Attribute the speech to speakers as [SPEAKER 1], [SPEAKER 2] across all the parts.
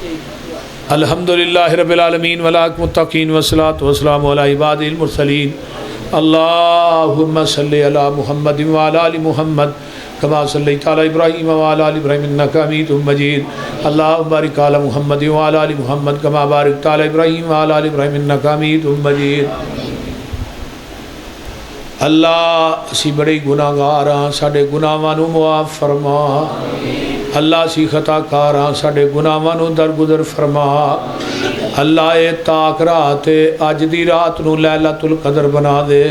[SPEAKER 1] الحمدللہ رب العالمین والعاقبۃ للمتقین والصلاۃ والسلام علی عبادہ المرسلین اللہم صلی علی محمد وعلی آل محمد کما صلیت علی ابراہیم وعلی آل ابراہیم انک حمید مجید اللہم بارک علی محمد وعلی آل محمد کما بارکت علی ابراہیم وعلی آل ابراہیم انک حمید مجید۔ اللہ اسی بڑے گناہگار ہاں، ساڈے گناہاں نوں معاف فرما۔ اللہ اسی خطا کار ہاں، ساڈے گناہاں نوں درگزر فرما۔ اللہ اے تاک رات اج دی رات نوں لیلۃ القدر بنا دے۔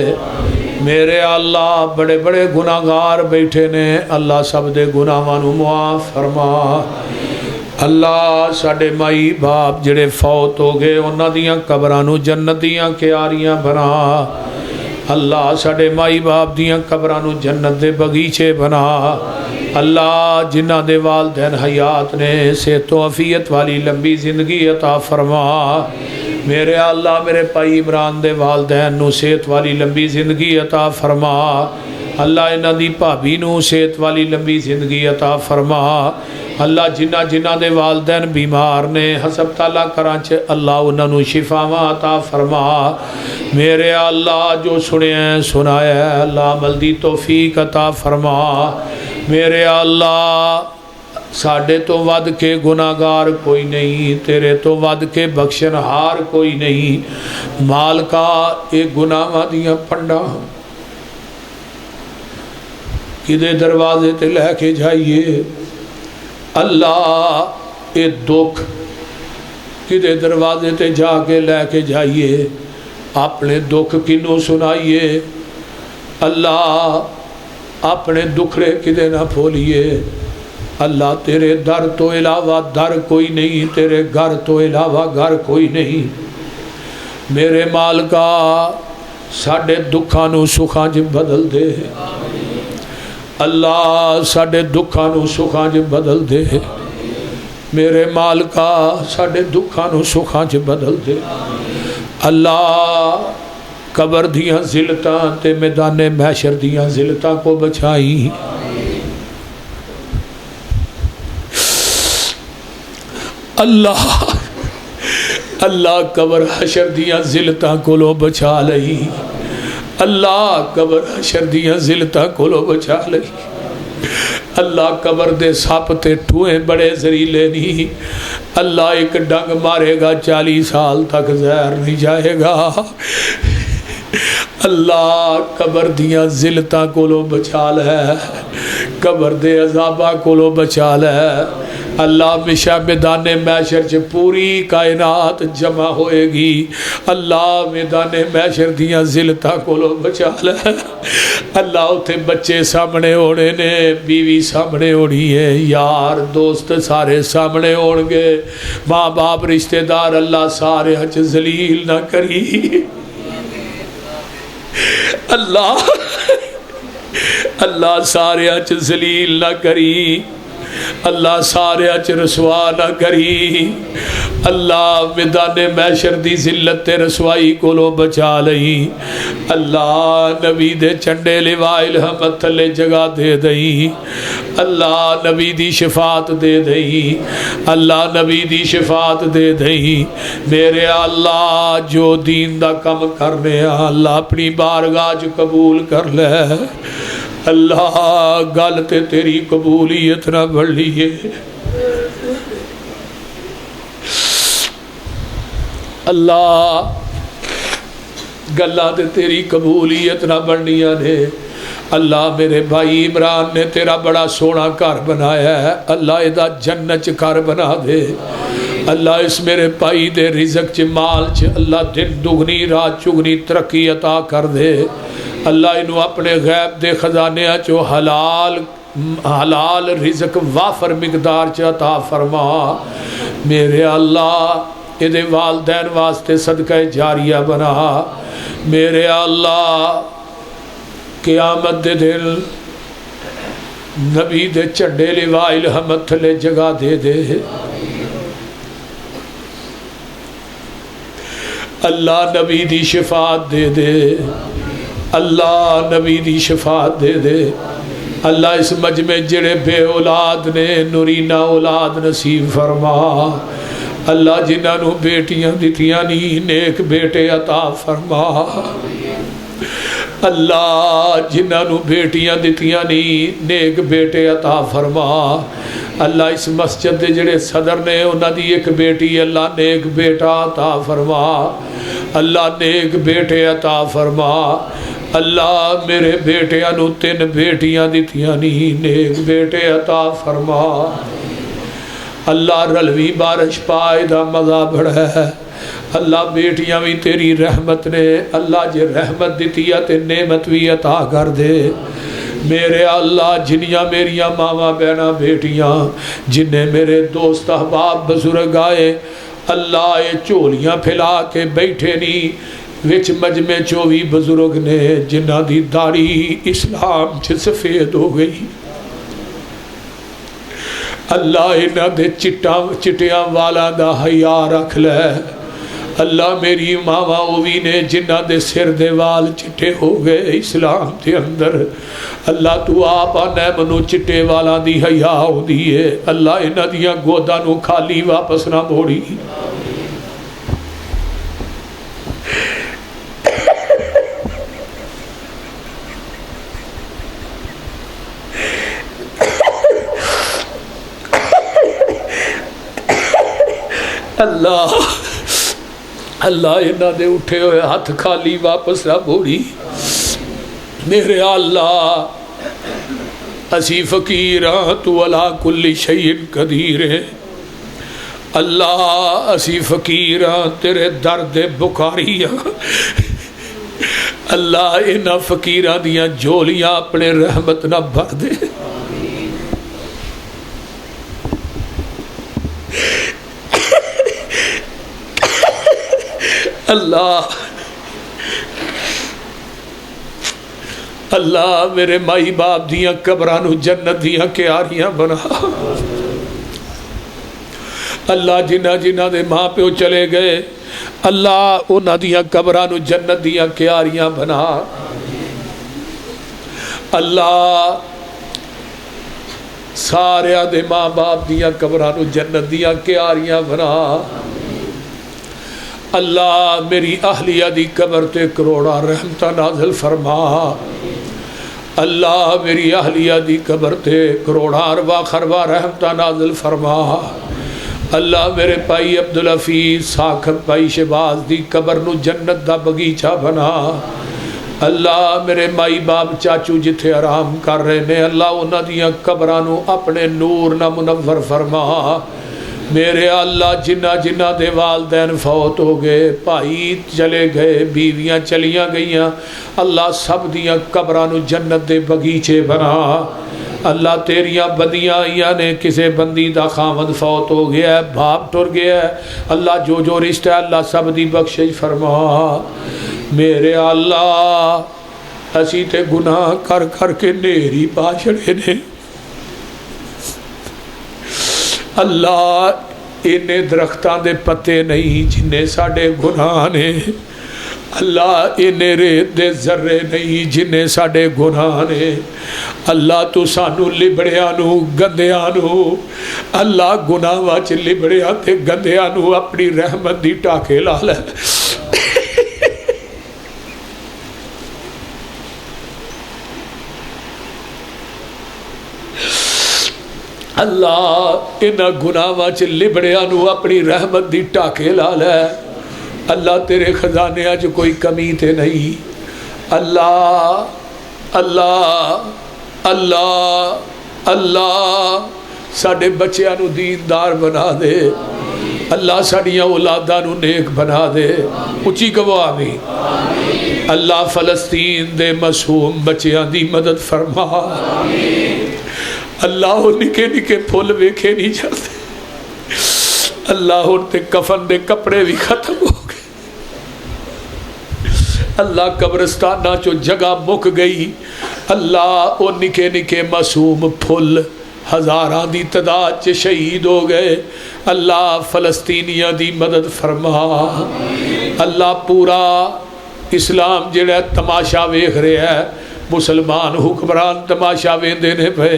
[SPEAKER 1] میرے اللہ بڑے بڑے گناہگار بیٹھے نے، اللہ سب دے گناہاں نوں معاف فرما۔ اللہ ساڈے مائی باپ جڑے فوت ہو گئے انہاں دیاں قبراں نوں جنت دیاں کیاریاں بنا۔ اللہ ساڈے مائی باپ دیاں قبراں نوں جنت دے بغیچے بنا۔ اللہ جنہ دے والدین حیات نے صحت و عافیت والی لمبی زندگی عطا فرما۔ میرے اللہ میرے بھائی عمران دے والدین نو صحت والی لمبی زندگی عطا فرما۔ اللہ انہاں دی بھابی نو صحت والی لمبی زندگی عطا فرما۔ اللہ جنہ جنہ دے والدین بیمار نے ہسپتالاں کراچ اللہ انہاں نو شفاواں عطا فرما۔ میرے اللہ جو سنیا سنایا ہے اللہ عمل دی توفیق عطا فرما۔ میرے اللہ ساڈے تو ود کے گناہگار کوئی نہیں، تیرے تو ود کے بخشن ہار کوئی نہیں۔ مالکا اے گناہاں دیاں پنڈاں کدے دروازے تے لے کے جائیے، اللہ اے دکھ کدے دروازے تے جا کے لے کے جائیے، اپنے دکھ کنوں سنائیے۔ اللہ اپنے دکھڑے کدے نہ پھولیے۔ اللہ تیرے در تو علاوہ در کوئی نہیں، تیرے گھر تو علاوہ گھر کوئی نہیں۔ میرے مالکا ساڈے دکھاں نوں سکھاں چ بدل دے۔ اللہ ساڈے دکھاں نوں سکھاں چ بدل دے۔ میرے مالکا ساڈے دکھاں نوں سکھاں چ بدل دے۔ اللہ قبر دیاں ذلتاں تے میدان محشر دیاں ذلتاں کو بچائی۔ اللہ اللہ قبر حشر دیاں ذلتاں کو لو بچا لئی۔ اللہ قبر حشر دیاں ذلتاں کو لو بچا لئی۔ اللہ قبر دے سپ تے ٹوئے بڑے زہریلے نہیں۔ اللہ ایک ڈنگ مارے گا 40 سال تک زہر نہیں جائے گا۔ اللہ قبر دیاں ذلتاں کو لو بچا لے، قبر دے عذاباں کو لو بچا لے۔ اللہ ہمیشہ میدان محشر چ پوری کائنات جمع ہوئے گی۔ اللہ میدان محشر دیاں ذلتاں کو لو بچا لے۔ اللہ اتھے بچے سامنے ہونے نے، بیوی سامنے ہونی ہے، یار دوست سارے سامنے ہون گے، ماں باپ رشتہ دار اللہ سارے ہچ ذلیل نہ کری۔ اللہ اللہ سارے ہچ ذلیل نہ کری، اللہ سارے اچ رسوا نہ کری۔ اللہ میدان محشر دی ذلت تے رسوائی کو لو بچا لئی۔ اللہ نبی دے چنڈے لوائے الحمد تھلے جگہ دے دئی۔ اللہ نبی دی شفاعت دے دئی۔ اللہ نبی دی شفاعت دے دئی۔ میرے اللہ جو دین دا کم کرنے اللہ اپنی بارگاہ چ قبول کر لے۔ اللہ گل تے تیری قبولیت نہ بڑھ لیے۔ اللہ گلاں تے تیری قبولیت نہ بڑھنیاں نے۔ اللہ میرے بھائی عمران نے تیرا بڑا سونا گھر بنایا ہے، اللہ ادا جنت گھر بنا دے۔ اللہ اس میرے بھائی دے رزق چ مال چ اللہ دن دگنی رات چگنی ترقی عطا کر دے۔ اللہ انہوں اپنے غیب دے خزانے چو حلال رزق وافر مقدار چ عطا فرما۔ میرے اللہ دے والدین واسطے صدقہ جاریہ بنا۔ میرے اللہ قیامت دے دن نبی دے چنڈے لوائے الحمد تھلے جگہ دے دے۔ اللہ نبی دی شفاعت دے دے۔ اللہ نبی دی شفاعت دے دے۔ اللہ اس مجمع جڑے بے اولاد نے نورینہ اولاد نصیب فرما۔ اللہ جنہاں نو بیٹیاں دتیاں نہیں نیک بیٹے عطا فرما اللہ جنہاں نو بیٹیاں دتیاں نہیں نیک بیٹے عطا فرما اللہ اس مسجد دے جڑے صدر نے انہاں دی ایک بیٹی اللہ نیک بیٹا عطا فرما اللہ نیک بیٹے عطا فرما اللہ میرے بیٹیاں نو 3 بیٹیاں دتیاں نہیں نیک بیٹے عطا فرما اللہ رلوی بارش پائے دا مزہ بڑھا ہے اللہ بیٹیاں بھی تیری رحمت نے اللہ جے رحمت دیتی ہے تے نعمت بھی عطا کر دے میرے اللہ جنیاں میریاں ماما بہنا بیٹیاں جنہیں میرے دوست احباب بزرگ آئے اللہ یہ چولیاں پھیلا کے بیٹھے نہیں وچ مجمع 24 بزرگ نے جنہ دی داڑھی اسلام چ سفید ہو گئی اللہ انہاں دے چٹیاں والا دا حیا رکھ لے اللہ میری ماما اوی نے جنہ دے سر دے وال چٹے ہو گئے اسلام دے اندر اللہ تو آپ آنے منو چٹے والا دی حیا ہو دیئے اللہ انہاں دیاں گودا نو خالی واپس نہ موڑی اللہ اللہ انہاں دے اٹھے ہوئے ہاتھ خالی واپس نہ موڑی میرے اللہ اسی فقیراں تو علا کل شیء قدیر ہے اللہ اسی فقیراں تیرے درد بکاریاں اللہ انہاں فقیراں دیاں جولیاں اپنے رحمت نہ بھر دے اللہ اللہ میرے مائی باپ دیاں قبرانو جنت دیاں کیاریاں بنا اللہ جنہ دے ماں پیو چلے گئے اللہ انہاں دیاں قبرانو جنت دیاں کیاریاں بنا اللہ سارے دے ماں باپ دیاں قبرانو جنت دیاں کیاریاں بنا اللہ میری اہلیہ دی قبر تے کروڑا رحمتہ نازل فرما اللہ میری اہلیہ دی قبر تے کروڑا اربا خربا رحمتہ نازل فرما اللہ میرے پائی عبدالحفیظ ساکھت پائی شباز دی قبر نو جنت دا بگیچہ بنا اللہ میرے مائی باپ چاچو جتھے آرام کر رہے نے اللہ انہاں دیاں قبرانو اپنے نور نہ منور فرما میرے اللہ جنہ دے والدین فوت ہو گئے بھائی چلے گئے بیویاں چلیاں گئیاں اللہ سب دیاں قبرانو جنت دے بگیچے بنا اللہ تیریاں بندیاں آئیاں نے کسے بندی دا خامد فوت ہو گیا ہے باپ ٹر گیا ہے اللہ جو رشتہ ہے اللہ سب دی بخشش فرما میرے اللہ اسی تے گناہ کر کر کے نیری پاشڑے نے اللہ انہیں درختان دے پتے نہیں جنہیں ساڑے گناہ نے اللہ انہیں ریت دے ذرے نہیں جنہیں ساڑے گناہ نے اللہ تو سانو لبڑیانو گندیانو اللہ گناہ واچ لبڑیاں تے گندیانو اپنی رحمت دی ٹاکے لالے اللہ انہاں گناہاں چ لبڑیانو اپنی رحمت دی ٹاکے لا لے اللہ تیرے خزانے اج کوئی کمی تے نہیں اللہ اللہ اللہ اللہ ساڈے بچیاں نو دیندار بنا دے اللہ ساڈیاں اولاداں نو نیک بنا دے اچھی کہو آمین اللہ فلسطین دے معصوم بچیاں دی مدد فرما اللہ وہ نکے نکے پھول ویکھے نہیں جاتے اللہ ان تے کفن دے کپڑے بھی ختم ہو گئے اللہ قبرستانہ چو جگہ مک گئی اللہ وہ نکے نکے معصوم پھول ہزاران دی تعداد چ شہید ہو گئے اللہ فلسطینیاں دی مدد فرما اللہ پورا اسلام جڑا تماشا ویکھ رہا ہے مسلمان حکمران تماشا ویندے نے پے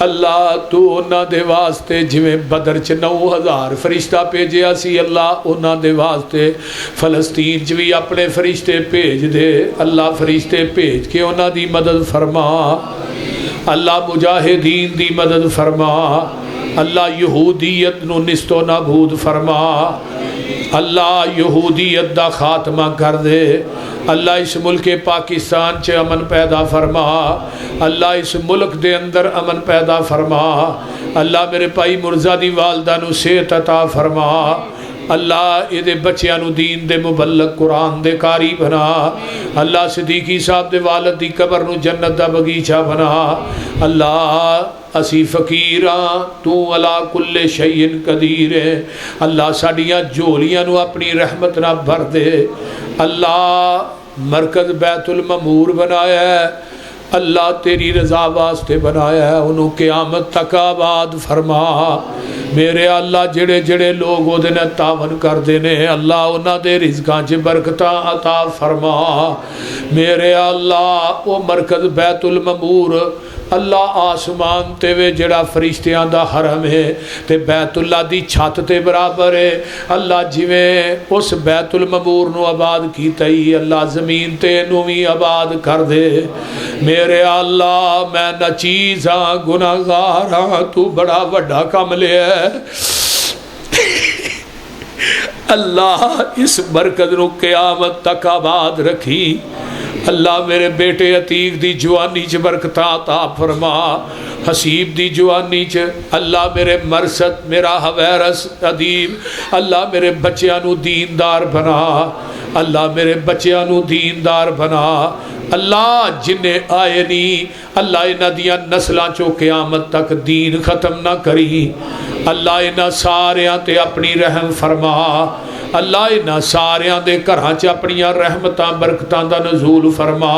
[SPEAKER 1] اللہ تو انہاں دے واسطے جویں بدر چ 9000 فرشتہ بھیجیا سی اللہ انہاں دے واسطے فلسطین چ بھی اپنے فرشتے بھیج دے اللہ فرشتے بھیج کے انہاں دی مدد فرما اللہ مجاہدین دی مدد فرما اللہ یہودیت نو نست و نابود فرما اللہ یہودیت دا خاتمہ کر دے اللہ اس ملک پاکستان چے امن پیدا فرما اللہ اس ملک دے اندر امن پیدا فرما اللہ میرے بھائی مرزا دی والدہ نو صحت عطا فرما اللہ یہ بچیاں نو دین دے مبلغ قرآن دے قاری بنا اللہ صدیقی صاحب دے والد دی قبر نو جنت دا بغیچہ بنا اللہ اسی فقیراں تو علا کل شیء قدیر ہے اللہ ساڈیاں جھولیاں نو اپنی رحمت نہ بھر دے اللہ مرکز بیت المعمور بنایا ہے اللہ تیری رضا واسطے بنایا ہے انہوں قیامت تک آباد فرما میرے اللہ جڑے جڑے لوگ وہ دن تعاون کر دینے اللہ انہاں دے رزقاں چ برکتاں عطا فرما میرے اللہ وہ مرکز بیت المعمور اللہ آسمان تے وے جڑا فرشتیاں دا حرم ہے تے بیت اللہ دی چھت تے برابر ہے اللہ جویں اس بیت المعمور نو آباد کیتا ہی اللہ زمین تے نو بھی آباد کر دے میرے اللہ میں نہ چیزاں گناہگار ہاں تو بڑا وڈا کم لے ہے اللہ اس مرکز نو قیامت تک آباد رکھی اللہ میرے بیٹے عتیق دی جوانی چ برکتاں عطا فرما حسیب دی جوانی چ اللہ میرے مرسد میرا حویرس ادیب اللہ میرے بچیاں نو دیندار بنا اللہ میرے بچیاں نو دیندار بنا اللہ جنہیں آئے نہیں اللہ انہاں دیاں نسلاں چو قیامت تک دین ختم نہ کری اللہ انہاں ساریاں تے اپنی رحم فرما اللہ انہاں ساریاں دے گھراں چ اپنیاں رحمتاں برکتاں دا نزول فرما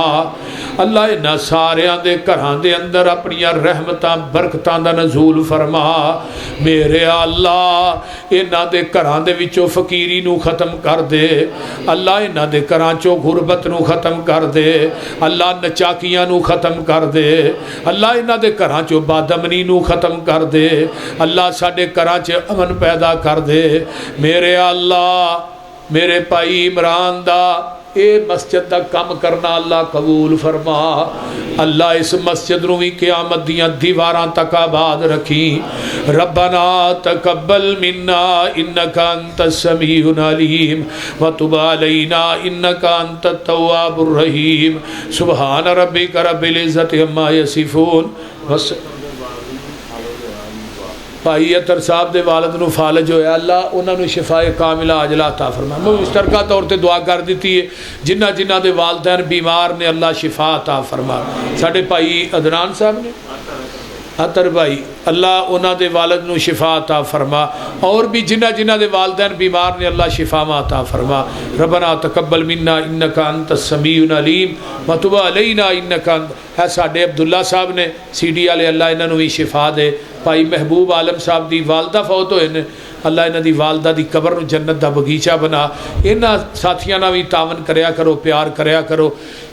[SPEAKER 1] اللہ انہاں ساریاں دے گھراں دے اندر اپنیاں رحمتاں برکتاں دا نزول فرما میرے اللہ انہاں دے گھراں دے وچوں فقیری نو ختم کر دے اللہ انہاں دے گھراں چوں غربت نو ختم کر دے اللہ نچاکیاں نو ختم کر دے اللہ انہاں دے گھراں چوں بادمنی نو ختم کر دے اللہ ساڈے گھراں چ امن پیدا کر دے میرے اللہ میرے بھائی عمران دا اے مسجد دا کام کرنا اللہ قبول فرما اللہ اس مسجد نو بھی قیامت دیاں دیواراں تک آباد رکھی ربنا تقبل منا انکا انت السمیع العلیم وتب علینا انکا انت التواب الرحیم سبحان ربک رب العزت عما یصفون بھائی اتر صاحب دے والد نو فالج ہویا اللہ انہاں نو شفاء کاملہ عاجلہ عطا فرما میں مشترکہ طور تے دعا کر دیتی ہے جنہ جنہ دے والدین بیمار نے اللہ شفاء عطا فرما ساڑھے بھائی عدنان صاحب نے اتر بھائی اللہ انہاں دے والد نو شفاء عطا فرما اور بھی جنہ جنہ دے والدین بیمار نے اللہ شفاء عطا فرما ربنا تقبل منا انکا انت السمیع العلیم وتب علینا انکا انت ہے ساڑھے عبداللہ صاحب نے سی ڈی والے اللہ انہاں نو بھی شفاء دے بھائی محبوب عالم صاحب دی والدہ فوت ہوئے نے اللہ انہاں دی والدہ دی قبر نو جنت دا بغیچہ بنا انہاں ساتھیاں نہ بھی تعاون کریا کرو پیار کریا کرو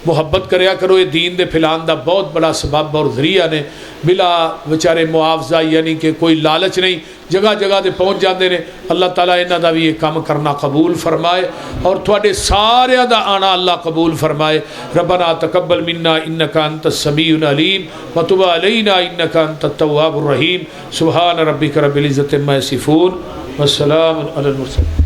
[SPEAKER 1] محبت کریا کرو یہ دین دے پھیلان دا بہت بڑا سبب اور ذریعہ نے بلا بچارے معاوضہ یعنی کہ کوئی لالچ نہیں جگہ جگہ دے پہنچ جاندے نے اللہ تعالیٰ انہاں دا بھی یہ کام کرنا قبول فرمائے اور تھوڑے سارے دا آنا اللہ قبول فرمائے ربنا تقبل منا انکا انت السمیع العلیم وتب علینا انکا انت التواب الرحیم سبحان ربک رب العزت عما یصفون والسلام علی المرسلین